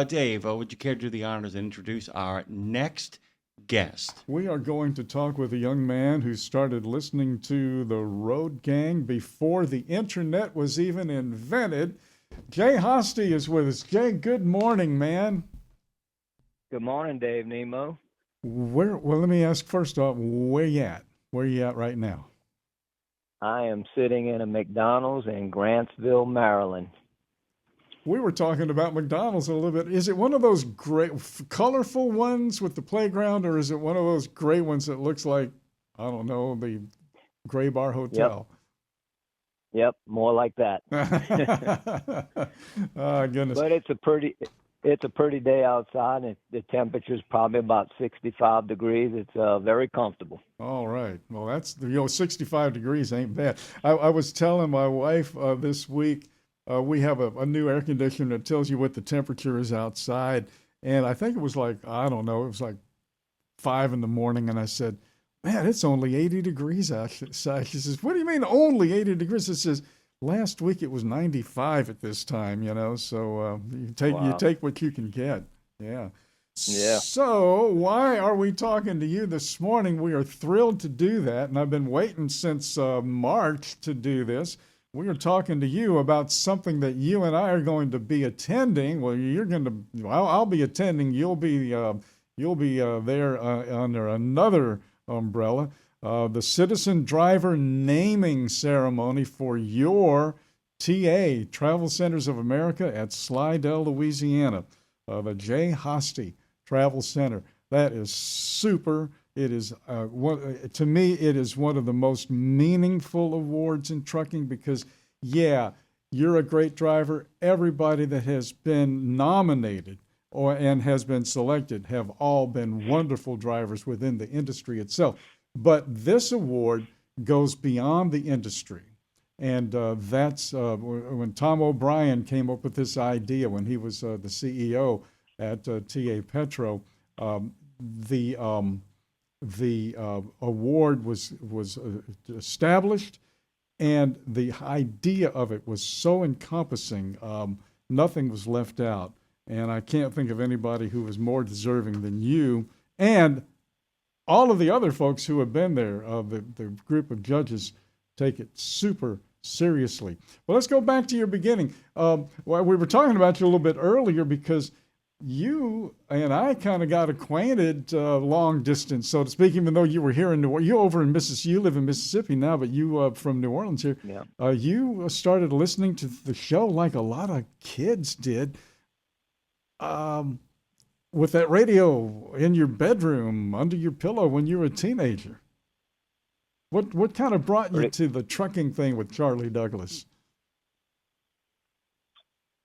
Dave, would you care to do the honors and introduce our next guest? We are going to talk with a young man who started listening to the Road Gang before the internet was even invented. Jay Hosty is with us. Jay, good morning, man. Good morning, Dave Nemo. Well, let me ask first off, where you at? Where you at right now? I am sitting in a McDonald's in Grantsville, Maryland. We were talking about McDonald's a little bit. Is it one of those great, colorful ones with the playground, or is it one of those gray ones that looks like, I don't know, the Gray Bar Hotel? Yep, more like that. Oh, goodness. But it's a pretty day outside, and the temperature's probably about 65 degrees. It's very comfortable. All right. Well, that's 65 degrees ain't bad. I was telling my wife this week. We have a new air conditioner that tells you what the temperature is outside. And I think it was like, I don't know, it was like 5 in the morning. And I said, man, it's only 80 degrees outside. She says, what do you mean only 80 degrees? It says, last week it was 95 at this time, So you take what you can get. Yeah. Yeah. So why are we talking to you this morning? We are thrilled to do that. And I've been waiting since March to do this. We are talking to you about something that you and I are going to be attending. Well, I'll be attending. You'll be there under another umbrella. The Citizen Driver Naming Ceremony for your TA, Travel Centers of America at Slidell, Louisiana. The J. Hosty Travel Center. That is super. It is to me, it is one of the most meaningful awards in trucking because, yeah, you're a great driver. Everybody that has been nominated and has been selected have all been wonderful drivers within the industry itself. But this award goes beyond the industry. And that's when Tom O'Brien came up with this idea when he was the CEO at TA Petro. The award was established, and the idea of it was so encompassing. Nothing was left out, and I can't think of anybody who was more deserving than you and all of the other folks who have been there. The group of judges take it super seriously. Well, let's go back to your beginning. Well, we were talking about you a little bit earlier because you and I kind of got acquainted long distance, so to speak, even though you were here in New Orleans. You're over in Mississippi. You live in Mississippi now, but you from New Orleans here. Yeah. You started listening to the show like a lot of kids did with that radio in your bedroom, under your pillow when you were a teenager. What kind of brought you to the trucking thing with Charlie Douglas?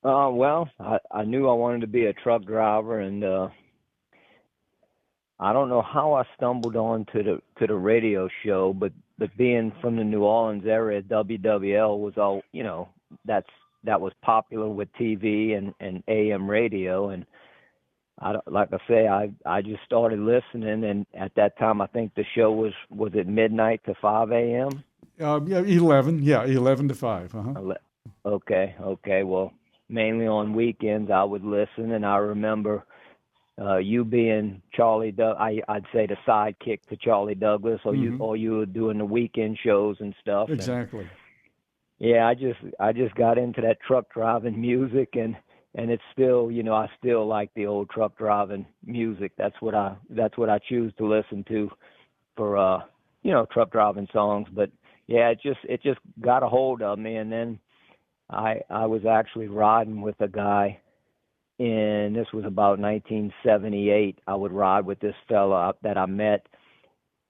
Well, I knew I wanted to be a truck driver, and I don't know how I stumbled on to the radio show, but being from the New Orleans area, WWL was all, that was popular with TV and AM radio, and like I say, I just started listening, and at that time I think the show was at midnight to 5 a.m. 11 to 5. Uh-huh. Okay. Well, mainly on weekends I would listen, and I remember you being Charlie I'd say the sidekick to Charlie Douglas, or you were doing the weekend shows and stuff. Exactly. And, yeah, I just got into that truck driving music, and it's still, I still like the old truck driving music. That's what I choose to listen to for truck driving songs. But yeah, it just got a hold of me, and then I was actually riding with a guy, and this was about 1978. I would ride with this fella that I met,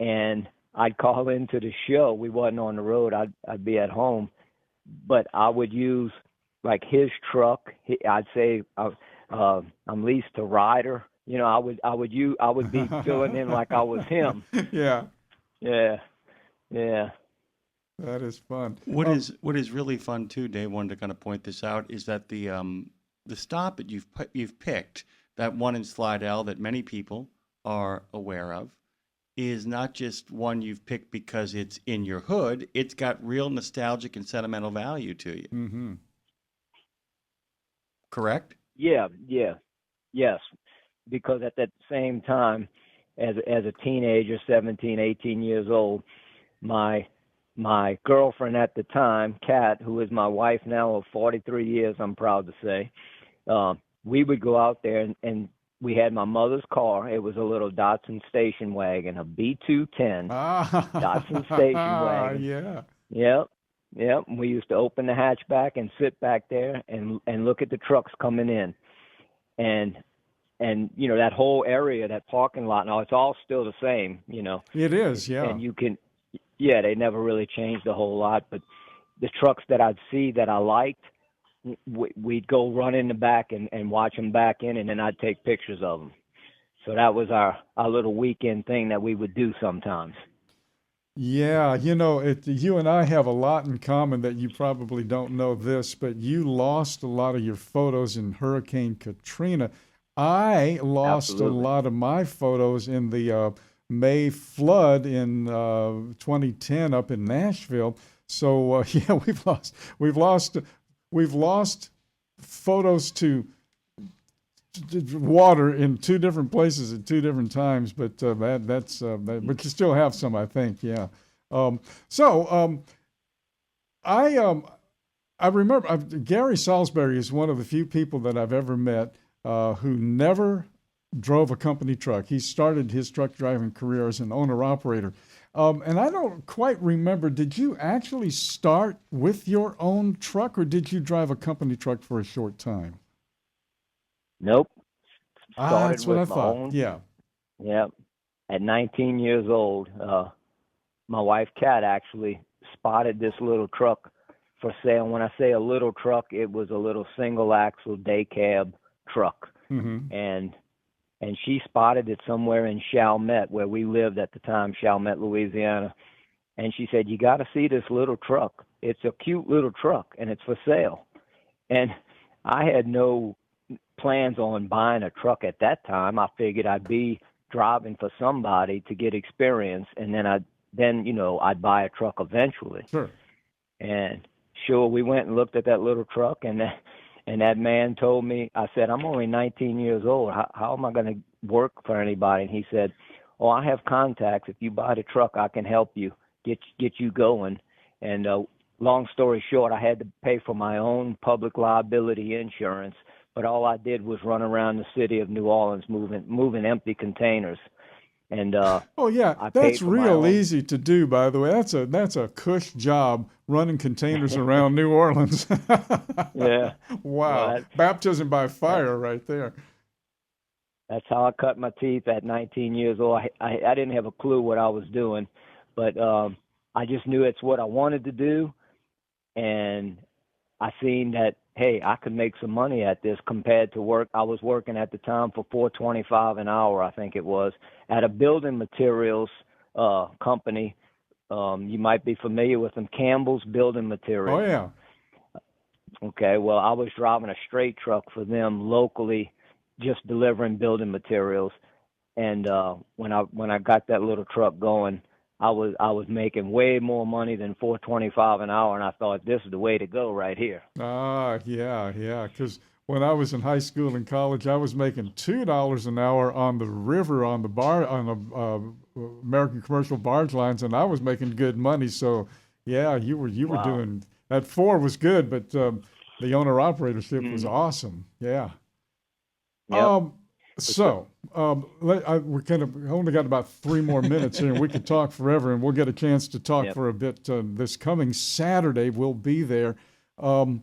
and I'd call into the show. We wasn't on the road. I'd be at home, but I would use like his truck. I'd say I'm leased to Ryder. I would be filling in like I was him. Yeah. That is fun. What is really fun too, Dave, wanted to kind of point this out, is that the stop that you've picked, that one in Slidell that many people are aware of, is not just one you've picked because it's in your hood. It's got real nostalgic and sentimental value to you. Mm-hmm. Correct? Yeah. yes, because at that same time, as a teenager, 17, 18 years old, my girlfriend at the time, Kat, who is my wife now of 43 years, I'm proud to say, we would go out there and we had my mother's car. It was a little Datsun station wagon, a B210 Datsun station wagon. Yeah. Yep. Yep. We used to open the hatchback and sit back there and look at the trucks coming in. And you know, that whole area, that parking lot, now it's all still the same, you know. It is, yeah. And you can, yeah, they never really changed a whole lot, but the trucks that I'd see that I liked, we'd go run in the back and watch them back in, and then I'd take pictures of them. So that was our little weekend thing that we would do sometimes. Yeah, you know, you and I have a lot in common that you probably don't know this, but you lost a lot of your photos in Hurricane Katrina. I lost Absolutely. a lot of my photos in the May flood in 2010 up in Nashville. So yeah, we've lost photos to water in two different places at two different times, but but you still have some, I think. Yeah. I remember Gary Salisbury is one of the few people that I've ever met who never drove a company truck. He started his truck driving career as an owner-operator. And I don't quite remember, did you actually start with your own truck, or did you drive a company truck for a short time? Nope. Started That's what I with my thought. own. Yeah. Yep. At 19 years old, my wife, Kat, actually spotted this little truck for sale. When I say a little truck, it was a little single-axle day cab truck. Mm-hmm. And she spotted it somewhere in Chalmette, where we lived at the time, Chalmette, Louisiana. And she said, "You got to see this little truck. It's a cute little truck, and it's for sale." And I had no plans on buying a truck at that time. I figured I'd be driving for somebody to get experience, and then I'd buy a truck eventually. Sure. And sure, we went and looked at that little truck, and that man told me, I said, "I'm only 19 years old. How am I going to work for anybody?" And he said, "Oh, I have contacts. If you buy the truck, I can help you get you going." And long story short, I had to pay for my own public liability insurance, but all I did was run around the city of New Orleans moving empty containers. And oh yeah, that's real easy to do. By the way, that's a cush job, running containers around New Orleans. Yeah. Wow. Well, baptism by fire, right there. That's how I cut my teeth at 19 years old. I didn't have a clue what I was doing, but I just knew it's what I wanted to do, and I seen that, hey, I could make some money at this compared to work. I was working at the time for $4.25 an hour, I think it was, at a building materials company. You might be familiar with them, Campbell's Building Materials. Oh, yeah. Okay, well, I was driving a straight truck for them locally, just delivering building materials. And when I got that little truck going, I was making way more money than $4.25 an hour, and I thought, this is the way to go right here. Yeah. Because when I was in high school and college, I was making $2 an hour on the river on the American commercial barge lines, and I was making good money. So yeah, you were Wow. doing that. 4 was good, but the owner operatorship was awesome. Yeah. Yep. We only got about 3 more minutes here, and we could talk forever, and we'll get a chance to talk for a bit this coming Saturday. We'll be there. I'm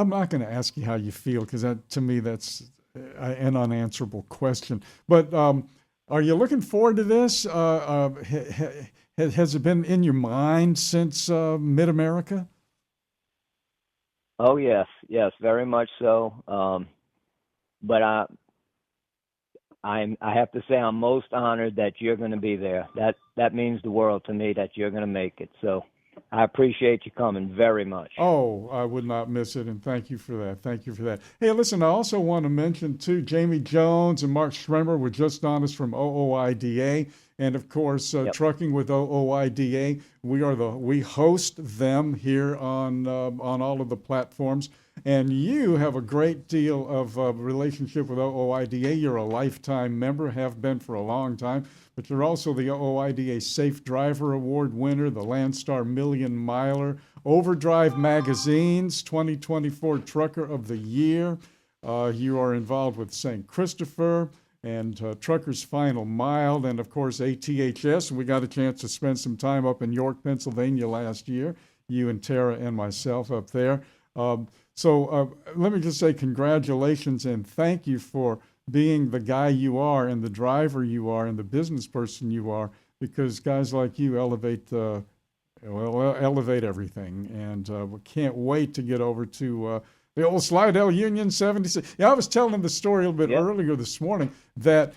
not going to ask you how you feel, because to me that's an unanswerable question. But are you looking forward to this? Has it been in your mind since Mid-America? Oh yes, very much so. But I have to say I'm most honored that you're going to be there. That means the world to me that you're going to make it. So I appreciate you coming very much. Oh, I would not miss it, and thank you for that. Hey, listen, I also want to mention, too, Jamie Jones and Mark Schremer were just on us from OOIDA, and of course, Yep. Trucking with OOIDA. We host them here on all of the platforms. And you have a great deal of relationship with OOIDA. You're a lifetime member, have been for a long time, but you're also the OOIDA Safe Driver Award winner, the Landstar Million Miler, Overdrive Magazine's 2024 Trucker of the Year. You are involved with St. Christopher and Trucker's Final Mile, and of course ATHS. We got a chance to spend some time up in York, Pennsylvania last year, you and Tara and myself up there. So let me just say congratulations and thank you for being the guy you are and the driver you are and the business person you are, because guys like you elevate everything. And we can't wait to get over to the old Slidell Union 76. Yeah, I was telling the story a little bit earlier this morning that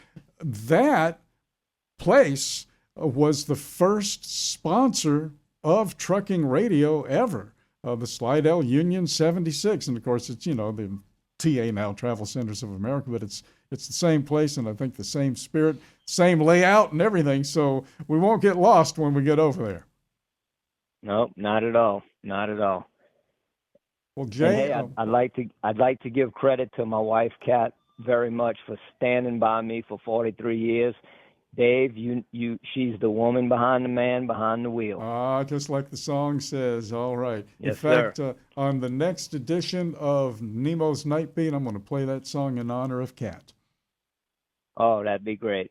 place was the first sponsor of trucking radio ever. The Slidell Union 76, and of course it's the TA now, Travel Centers of America, but it's the same place, and I think the same spirit, same layout, and everything. So we won't get lost when we get over there. No, not at all, not at all. Well, Jay, hey, I'd like to give credit to my wife, Kat, very much for standing by me for 43 years. Dave, she's the woman behind the man behind the wheel. Just like the song says. All right. Yes, in fact, sir. On the next edition of Nemo's Night Beat, I'm going to play that song in honor of Kat. Oh, that'd be great.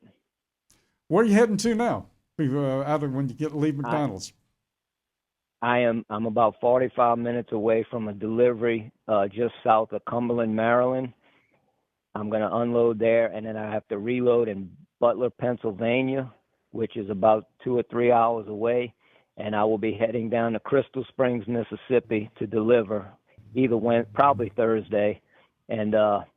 Where are you heading to now? When you leave McDonald's? I'm about 45 minutes away from a delivery just south of Cumberland, Maryland. I'm going to unload there, and then I have to reload in Butler, Pennsylvania, which is about 2 or 3 hours away, and I will be heading down to Crystal Springs, Mississippi to deliver probably Thursday, and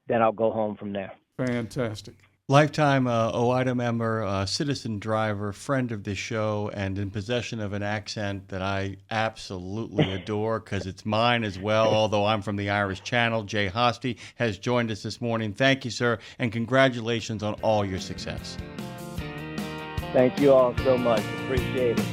then I'll go home from there. Fantastic. Lifetime OIDA member, citizen driver, friend of the show, and in possession of an accent that I absolutely adore because it's mine as well, although I'm from the Irish Channel. Jay Hosty has joined us this morning. Thank you, sir, and congratulations on all your success. Thank you all so much. Appreciate it.